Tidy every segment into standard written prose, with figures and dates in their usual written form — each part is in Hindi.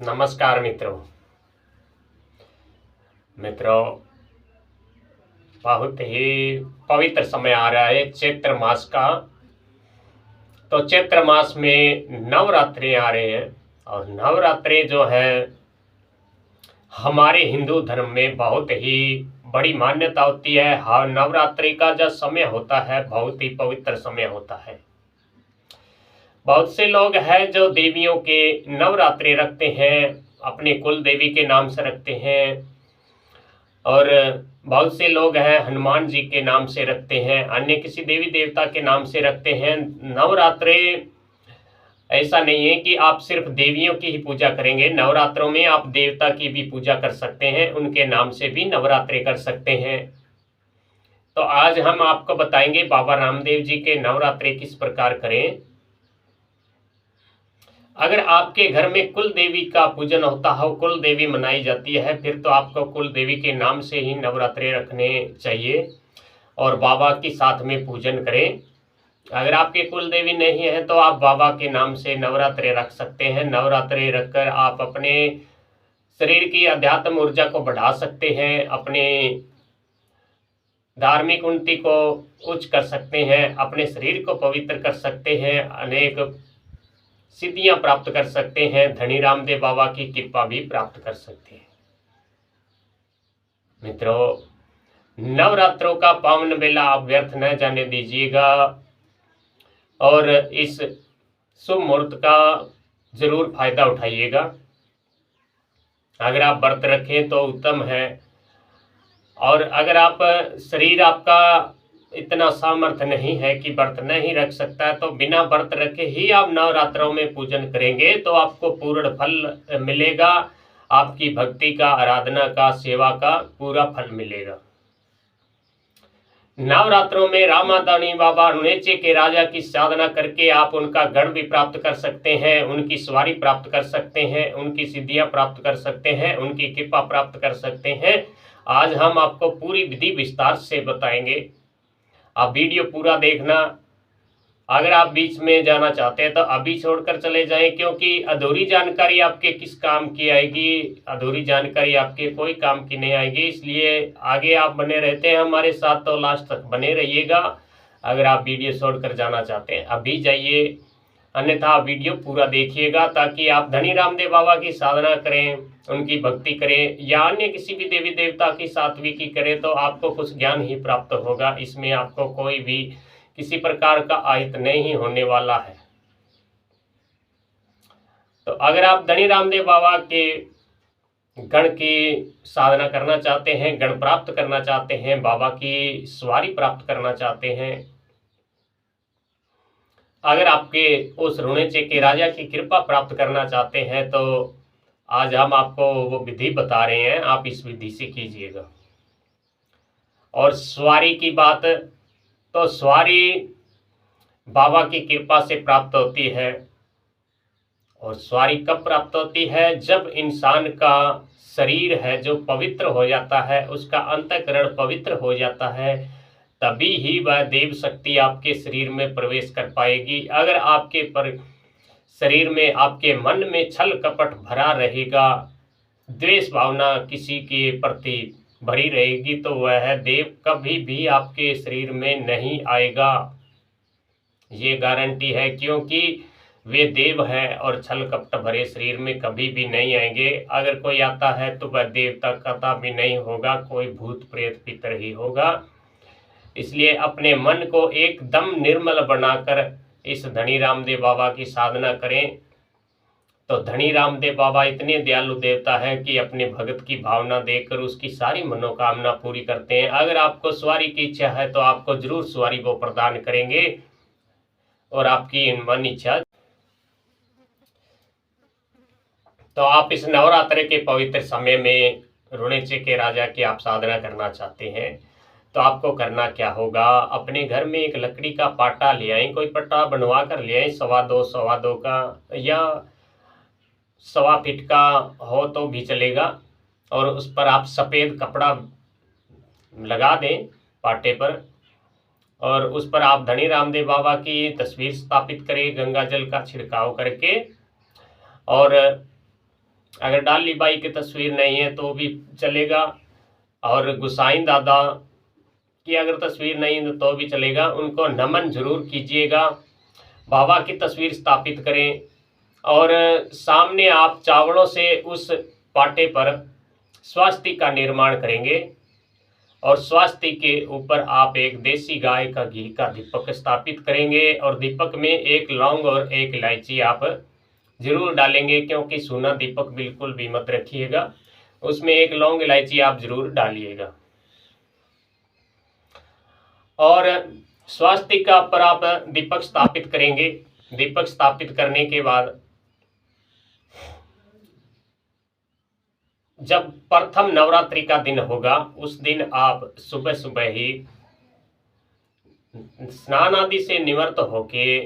नमस्कार मित्रों। बहुत ही पवित्र समय आ रहा है चैत्र मास का। तो चैत्र मास में नवरात्रि आ रहे हैं और नवरात्रि जो है हमारे हिंदू धर्म में बहुत ही बड़ी मान्यता होती है। हाँ, नवरात्रि का जो समय होता है बहुत ही पवित्र समय होता है। बहुत से लोग हैं जो देवियों के नवरात्रि रखते हैं, अपने कुल देवी के नाम से रखते हैं, और बहुत से लोग हैं हनुमान जी के नाम से रखते हैं, अन्य किसी देवी देवता के नाम से रखते हैं। नवरात्रि ऐसा नहीं है कि आप सिर्फ देवियों की ही पूजा करेंगे, नवरात्रों में आप देवता की भी पूजा कर सकते हैं, उनके नाम से भी नवरात्रि कर सकते हैं। तो आज हम आपको बताएंगे बाबा रामदेव जी के नवरात्रि किस प्रकार करें। अगर आपके घर में कुल देवी का पूजन होता हो, कुल देवी मनाई जाती है, फिर तो आपको कुल देवी के नाम से ही नवरात्रि रखने चाहिए और बाबा के साथ में पूजन करें। अगर आपके कुल देवी नहीं है तो आप बाबा के नाम से नवरात्रि रख सकते हैं। नवरात्रि रखकर आप अपने शरीर की अध्यात्म ऊर्जा को बढ़ा सकते हैं, अपने धार्मिक उन्नति को उच्च कर सकते हैं, अपने शरीर को पवित्र कर सकते हैं, अनेक सिद्धियां प्राप्त कर सकते हैं, धनी रामदेव बाबा की कृपा भी प्राप्त कर सकते हैं। मित्रों, नवरात्रों का पावन बेला आप व्यर्थ न जाने दीजिएगा और इस शुभ मुहूर्त का जरूर फायदा उठाइएगा। अगर आप व्रत रखें तो उत्तम है, और अगर आप शरीर आपका इतना सामर्थ्य नहीं है कि व्रत नहीं रख सकता है तो बिना व्रत रखे ही आप नवरात्रों में पूजन करेंगे तो आपको पूर्ण फल मिलेगा। आपकी भक्ति का, आराधना का, सेवा का पूरा फल मिलेगा। नवरात्रों में रामादानी बाबा रुणेचे के राजा की साधना करके आप उनका गण भी प्राप्त कर सकते हैं, उनकी सवारी प्राप्त कर सकते हैं, उनकी सिद्धियां प्राप्त कर सकते हैं, उनकी कृपा प्राप्त कर सकते हैं। आज हम आपको पूरी विधि विस्तार से बताएंगे, आप वीडियो पूरा देखना। अगर आप बीच में जाना चाहते हैं तो अभी छोड़कर चले जाएं, क्योंकि अधूरी जानकारी आपके किस काम की आएगी, अधूरी जानकारी आपके कोई काम की नहीं आएगी। इसलिए आगे आप बने रहते हैं हमारे साथ तो लास्ट तक बने रहिएगा। अगर आप वीडियो छोड़कर जाना चाहते हैं अभी जाइए, अन्यथा आप वीडियो पूरा देखिएगा ताकि आप धनी रामदेव बाबा की साधना करें, उनकी भक्ति करें या अन्य किसी भी देवी देवता की सात्विकी करें तो आपको कुछ ज्ञान ही प्राप्त होगा। इसमें आपको कोई भी किसी प्रकार का आहित नहीं होने वाला है। तो अगर आप धनी रामदेव बाबा के गण की साधना करना चाहते हैं, गण प्राप्त करना चाहते हैं, बाबा की सवारी प्राप्त करना चाहते हैं, अगर आपके उस रुणेचे के राजा की कृपा प्राप्त करना चाहते हैं तो आज हम आपको वो विधि बता रहे हैं, आप इस विधि से कीजिएगा। और सवारी की बात, तो सवारी बाबा की कृपा से प्राप्त होती है। और सवारी कब प्राप्त होती है? जब इंसान का शरीर है जो पवित्र हो जाता है, उसका अंतःकरण पवित्र हो जाता है, तभी ही वह देव शक्ति आपके शरीर में प्रवेश कर पाएगी। अगर आपके शरीर में, आपके मन में छल कपट भरा रहेगा, द्वेष भावना किसी के प्रति भरी रहेगी, तो वह देव कभी भी आपके शरीर में नहीं आएगा। ये गारंटी है, क्योंकि वे देव हैं और छल कपट भरे शरीर में कभी भी नहीं आएंगे। अगर कोई आता है तो वह देवता कथा भी नहीं होगा, कोई भूत प्रेत पितर ही होगा। इसलिए अपने मन को एकदम निर्मल बनाकर इस धनी रामदेव बाबा की साधना करें। तो धनी रामदेव बाबा इतने दयालु देवता है कि अपने भगत की भावना देखकर उसकी सारी मनोकामना पूरी करते हैं। अगर आपको सवारी की इच्छा है तो आपको जरूर सवारी वो प्रदान करेंगे और आपकी मन इच्छा। तो आप इस नवरात्रि के पवित्र समय में रुणेचे के राजा की आप साधना करना चाहते हैं तो आपको करना क्या होगा? अपने घर में एक लकड़ी का पाटा ले आए, कोई पट्टा बनवा कर ले आए, 2.25 का या 1.25 फीट का हो तो भी चलेगा, और उस पर आप सफ़ेद कपड़ा लगा दें पाटे पर, और उस पर आप धनी रामदेव बाबा की तस्वीर स्थापित करें, गंगा जल का छिड़काव करके, और अगर डाली बाई की तस्वीर नहीं है तो भी चलेगा, और गुसाई दादा की अगर तस्वीर नहीं है तो भी चलेगा। उनको नमन जरूर कीजिएगा। बाबा की तस्वीर स्थापित करें, और सामने आप चावलों से उस पाटे पर स्वास्तिक का निर्माण करेंगे, और स्वास्तिक के ऊपर आप एक देसी गाय का घी का दीपक स्थापित करेंगे, और दीपक में एक लौंग और एक इलायची आप जरूर डालेंगे, क्योंकि सूना दीपक बिल्कुल भी मत रखिएगा, उसमें एक लौंग इलायची आप जरूर डालिएगा। और स्वास्तिक का पर आप दीपक स्थापित करेंगे। दीपक स्थापित करने के बाद जब प्रथम नवरात्रि का दिन होगा, उस दिन आप सुबह सुबह ही स्नान आदि से निवृत्त होके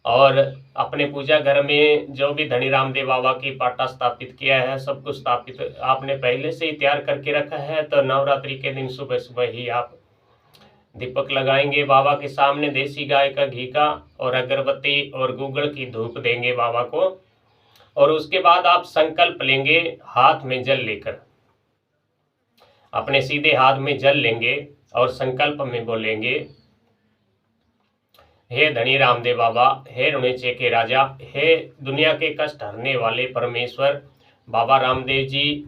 और अपने पूजा घर में जो भी धनी रामदेव बाबा की पाटा स्थापित किया है, सब कुछ स्थापित आपने पहले से ही तैयार करके रखा है, तो नवरात्रि के दिन सुबह सुबह ही आप दीपक लगाएंगे बाबा के सामने, देसी गाय का घी का, और अगरबत्ती और गूगल की धूप देंगे बाबा को। और उसके बाद आप संकल्प लेंगे, हाथ में जल लेकर, अपने सीधे हाथ में जल लेंगे और संकल्प में बोलेंगे, हे धनी रामदेव बाबा, हे रुणेचे के राजा, हे दुनिया के कष्ट हरने वाले परमेश्वर बाबा रामदेव जी,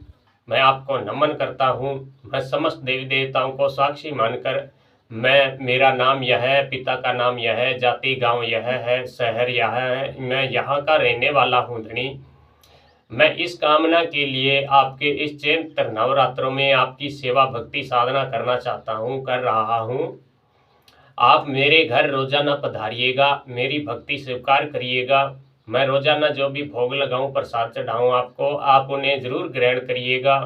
मैं आपको नमन करता हूँ। मैं समस्त देवी देवताओं को साक्षी मानकर, मेरा नाम यह है, पिता का नाम यह है, जाति गांव यह है, शहर यह है, मैं यहाँ का रहने वाला हूँ धनी। मैं इस कामना के लिए आपके इस चैत्र नवरात्रों में आपकी सेवा भक्ति साधना करना चाहता हूँ, कर रहा हूँ। आप मेरे घर रोजाना पधारिएगा, मेरी भक्ति स्वीकार करिएगा। मैं रोजाना जो भी भोग लगाऊं, प्रसाद चढ़ाऊं आपको, आप उन्हें जरूर ग्रहण करिएगा।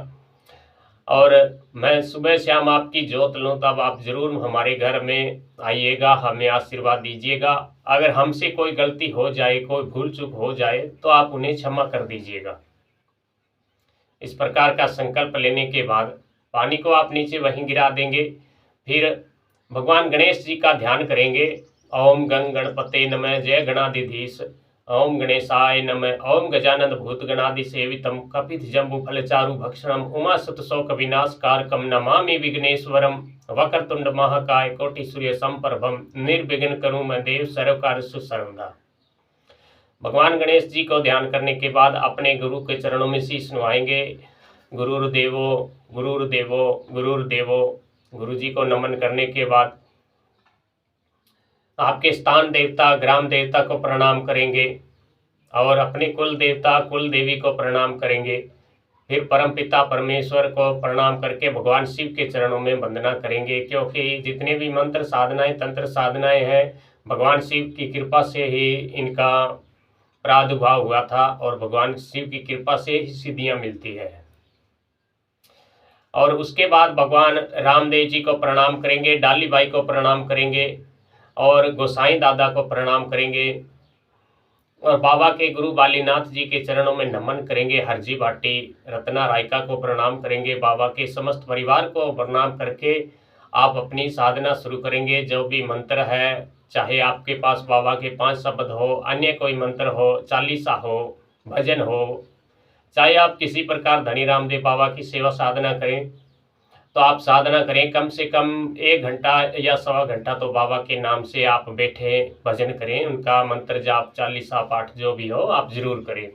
और मैं सुबह शाम आपकी जोत लूँ, तब आप जरूर हमारे घर में आइएगा, हमें आशीर्वाद दीजिएगा। अगर हमसे कोई गलती हो जाए, कोई भूल चूक हो जाए, तो आप उन्हें क्षमा कर दीजिएगा। इस प्रकार का संकल्प लेने के बाद पानी को आप नीचे वहीं गिरा देंगे। फिर भगवान गणेश जी का ध्यान करेंगे। ओम गंग गणपते नमः, जय गणाधिधीश, ओम गणेशाय नमः, ओम गजानन भूत गणादि सेवितम, कपित जम्बू फलचारु भक्षणम, उमा सुत शोक विनाशकारकम, नमामि विघ्नेश्वरम, वक्रतुंड महाकाय कोटि सूर्य संप्रभम, निर्विघ्न करूं मैं देव, सर्व कार्य सर्वदा। भगवान गणेश जी को ध्यान करने के बाद अपने गुरु के चरणों में शीश नुआएंगे। गुरुर्देवो गुरुर्देवो गुरुर्देवो। गुरु जी को नमन करने के बाद आपके स्थान देवता, ग्राम देवता को प्रणाम करेंगे, और अपने कुल देवता, कुल देवी को प्रणाम करेंगे। फिर परमपिता परमेश्वर को प्रणाम करके भगवान शिव के चरणों में वंदना करेंगे, क्योंकि जितने भी मंत्र साधनाएं, तंत्र साधनाएं हैं, भगवान शिव की कृपा से ही इनका प्रादुर्भाव हुआ था, और भगवान शिव की कृपा से ही सिद्धियां मिलती है। और उसके बाद भगवान रामदेव जी को प्रणाम करेंगे, डाली बाई को प्रणाम करेंगे, और गोसाई दादा को प्रणाम करेंगे, और बाबा के गुरु बालीनाथ जी के चरणों में नमन करेंगे। हरजी भाटी रत्ना रायका को प्रणाम करेंगे। बाबा के समस्त परिवार को प्रणाम करके आप अपनी साधना शुरू करेंगे। जो भी मंत्र है, चाहे आपके पास बाबा के 5 शब्द हो, अन्य कोई मंत्र हो, चालीसा हो, भजन हो, चाहे आप किसी प्रकार धनी रामदेव बाबा की सेवा साधना करें, तो आप साधना करें। कम से कम 1 घंटा या 1.25 घंटा तो बाबा के नाम से आप बैठे भजन करें। उनका मंत्र जाप, चालीसा पाठ जो भी हो आप जरूर करें।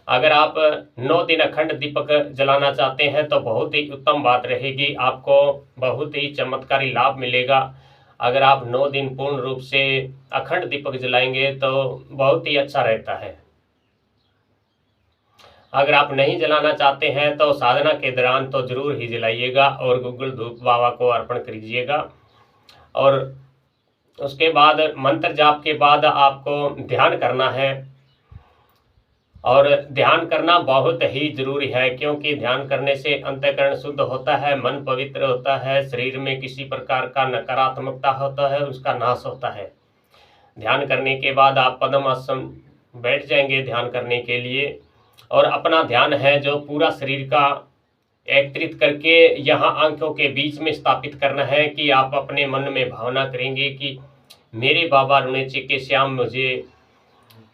अगर आप 9 दिन अखंड दीपक जलाना चाहते हैं तो बहुत ही उत्तम बात रहेगी, आपको बहुत ही चमत्कारी लाभ मिलेगा। अगर आप 9 दिन पूर्ण रूप से अखंड दीपक जलाएंगे तो बहुत ही अच्छा रहता है। अगर आप नहीं जलाना चाहते हैं तो साधना के दौरान तो जरूर ही जलाइएगा, और गूगल धूप बाबा को अर्पण करिएगा। और उसके बाद मंत्र जाप के बाद आपको ध्यान करना है, और ध्यान करना बहुत ही जरूरी है, क्योंकि ध्यान करने से अंतःकरण शुद्ध होता है, मन पवित्र होता है, शरीर में किसी प्रकार का नकारात्मकता होता है, उसका नाश होता है। ध्यान करने के बाद आप पद्मासन बैठ जाएंगे ध्यान करने के लिए, और अपना ध्यान है जो पूरा शरीर का एकत्रित करके यहाँ आंखों के बीच में स्थापित करना है, कि आप अपने मन में भावना करेंगे कि मेरे बाबा रुणेचे के श्याम मुझे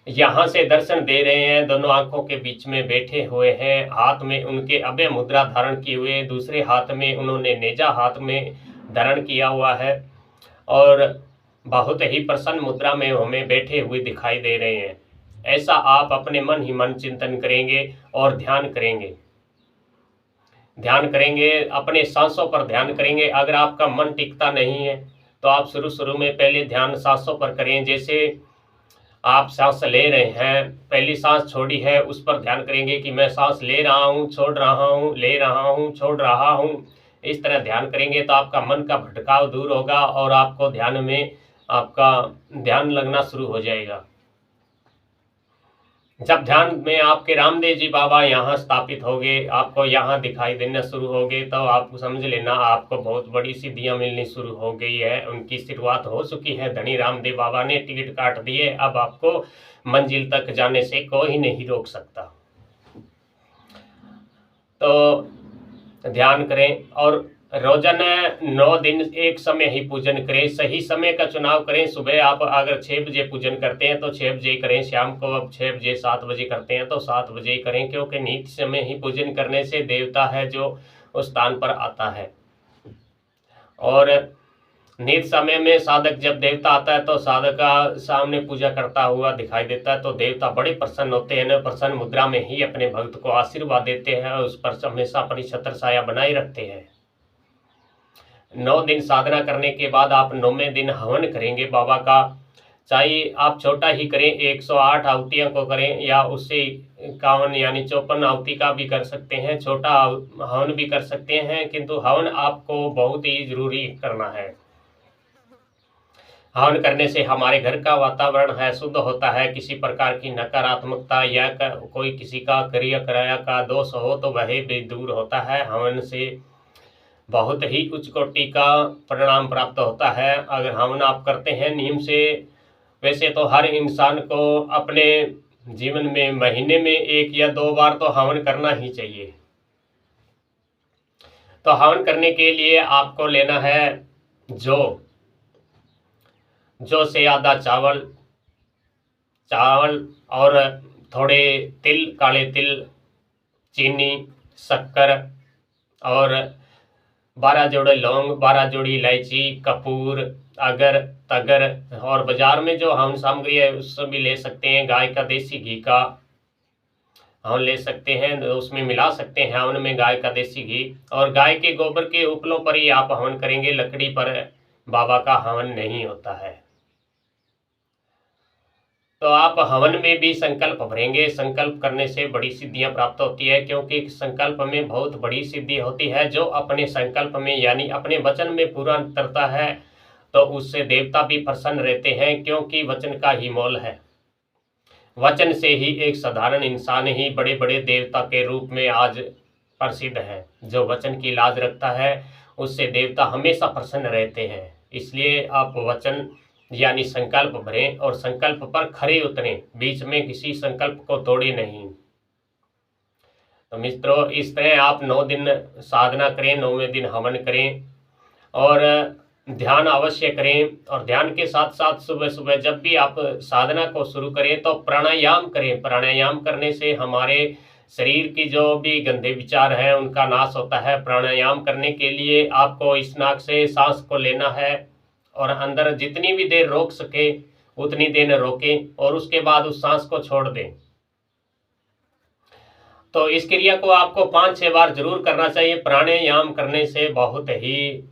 यहाँ से दर्शन दे रहे हैं, दोनों आंखों के बीच में बैठे हुए हैं, हाथ में उनके अभय मुद्रा धारण किए हुए, दूसरे हाथ में उन्होंने नेजा हाथ में धारण किया हुआ है और बहुत ही प्रसन्न मुद्रा में हमें बैठे हुए दिखाई दे रहे हैं। ऐसा आप अपने मन ही मन चिंतन करेंगे और ध्यान करेंगे, अपने सांसों पर ध्यान करेंगे। अगर आपका मन टिकता नहीं है तो आप शुरू में पहले ध्यान सांसों पर करें। जैसे आप सांस ले रहे हैं, पहली सांस छोड़ी है उस पर ध्यान करेंगे कि मैं सांस ले रहा हूँ, छोड़ रहा हूँ, ले रहा हूँ, छोड़ रहा हूँ। इस तरह ध्यान करेंगे तो आपका मन का भटकाव दूर होगा और आपको ध्यान में आपका ध्यान लगना शुरू हो जाएगा। जब ध्यान में आपके रामदेव जी बाबा यहाँ स्थापित हो गए, आपको यहाँ दिखाई देना शुरू हो गए, तो आप समझ लेना आपको बहुत बड़ी सिद्धियाँ मिलनी शुरू हो गई है। उनकी शुरुआत हो चुकी है। धनी रामदेव बाबा ने टिकट काट दिए, अब आपको मंजिल तक जाने से कोई नहीं रोक सकता। तो ध्यान करें और रोजाना 9 दिन एक समय ही पूजन करें। सही समय का चुनाव करें। सुबह आप अगर 6 बजे पूजन करते हैं तो 6 बजे करें, शाम को अब 6 बजे 7 बजे करते हैं तो 7 बजे ही करें, क्योंकि नित्य समय ही पूजन करने से देवता है जो उस स्थान पर आता है। और नित्य समय में साधक जब देवता आता है तो साधक का सामने पूजा करता हुआ दिखाई देता है तो देवता बड़े प्रसन्न होते हैं। प्रसन्न मुद्रा में ही अपने भक्त को आशीर्वाद देते हैं और उस पर हमेशा अपनी छत्र छाया बनाए रखते हैं। 9 दिन साधना करने के बाद आप 9वें दिन हवन करेंगे बाबा का। चाहे आप छोटा ही करें, 108 आहुतियों को करें या उससे 51 यानी 54 आहुति का भी कर सकते हैं, छोटा हवन भी कर सकते हैं, किंतु हवन आपको बहुत ही जरूरी करना है। हवन करने से हमारे घर का वातावरण है शुद्ध होता है। किसी प्रकार की नकारात्मकता या कोई किसी का क्रिया कराया का दोष हो तो वह भी दूर होता है। हवन से बहुत ही उच्च कोटि का परिणाम प्राप्त होता है अगर हवन आप करते हैं नियम से। वैसे तो हर इंसान को अपने जीवन में महीने में 1 या 2 बार तो हवन करना ही चाहिए। तो हवन करने के लिए आपको लेना है जौ से आधा चावल और थोड़े तिल, काले तिल, चीनी, शक्कर और 12 जोड़े लौंग, 12 जोड़ी इलायची, कपूर, अगर, तगर और बाजार में जो हवन सामग्री है उससे भी ले सकते हैं। गाय का देसी घी का हवन ले सकते हैं, उसमें मिला सकते हैं हवन में गाय का देसी घी। और गाय के गोबर के उपलों पर ही आप हवन करेंगे, लकड़ी पर बाबा का हवन नहीं होता है। तो आप हवन में भी संकल्प भरेंगे। संकल्प करने से बड़ी सिद्धियां प्राप्त होती है, क्योंकि संकल्प में बहुत बड़ी सिद्धि होती है। जो अपने संकल्प में यानी अपने वचन में पूरा करता है तो उससे देवता भी प्रसन्न रहते हैं, क्योंकि वचन का ही मोल है। वचन से ही एक साधारण इंसान ही बड़े बड़े देवता के रूप में आज प्रसिद्ध है। जो वचन की लाज रखता है उससे देवता हमेशा प्रसन्न रहते हैं। इसलिए आप वचन यानी संकल्प भरें और संकल्प पर खरे उतरें, बीच में किसी संकल्प को तोड़े नहीं। तो मित्रों, इस तरह आप 9 दिन साधना करें, 9वें दिन हवन करें और ध्यान अवश्य करें। और ध्यान के साथ साथ सुबह सुबह जब भी आप साधना को शुरू करें तो प्राणायाम करें। प्राणायाम करने से हमारे शरीर की जो भी गंदे विचार हैं उनका नाश होता है। प्राणायाम करने के लिए आपको इस नाक से सांस को लेना है और अंदर जितनी भी देर रोक सके उतनी देर रोकें और उसके बाद उस सांस को छोड़ दें। तो इस क्रिया को आपको 5-6 बार जरूर करना चाहिए। प्राणायाम करने से बहुत ही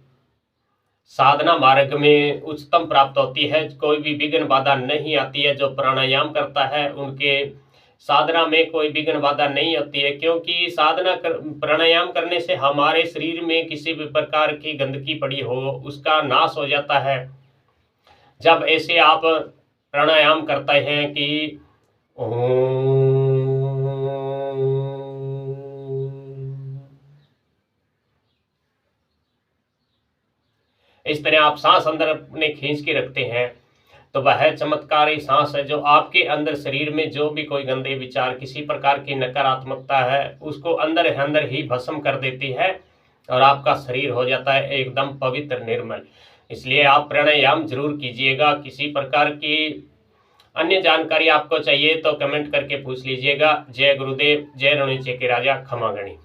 साधना मार्ग में उच्चतम प्राप्त होती है। कोई भी विघ्न बाधा नहीं आती है। जो प्राणायाम करता है उनके साधना में कोई विघ्न बाधा नहीं होती है, क्योंकि प्राणायाम करने से हमारे शरीर में किसी भी प्रकार की गंदगी पड़ी हो उसका नाश हो जाता है। जब ऐसे आप प्राणायाम करते हैं कि इस तरह आप सांस अंदर अपने खींच के रखते हैं तो वह चमत्कारी सांस है जो आपके अंदर शरीर में जो भी कोई गंदे विचार, किसी प्रकार की नकारात्मकता है उसको अंदर ही भस्म कर देती है और आपका शरीर हो जाता है एकदम पवित्र, निर्मल। इसलिए आप प्राणायाम जरूर कीजिएगा। किसी प्रकार की अन्य जानकारी आपको चाहिए तो कमेंट करके पूछ लीजिएगा। जय गुरुदेव, जय रणनीचे के राजा, खमा गणी।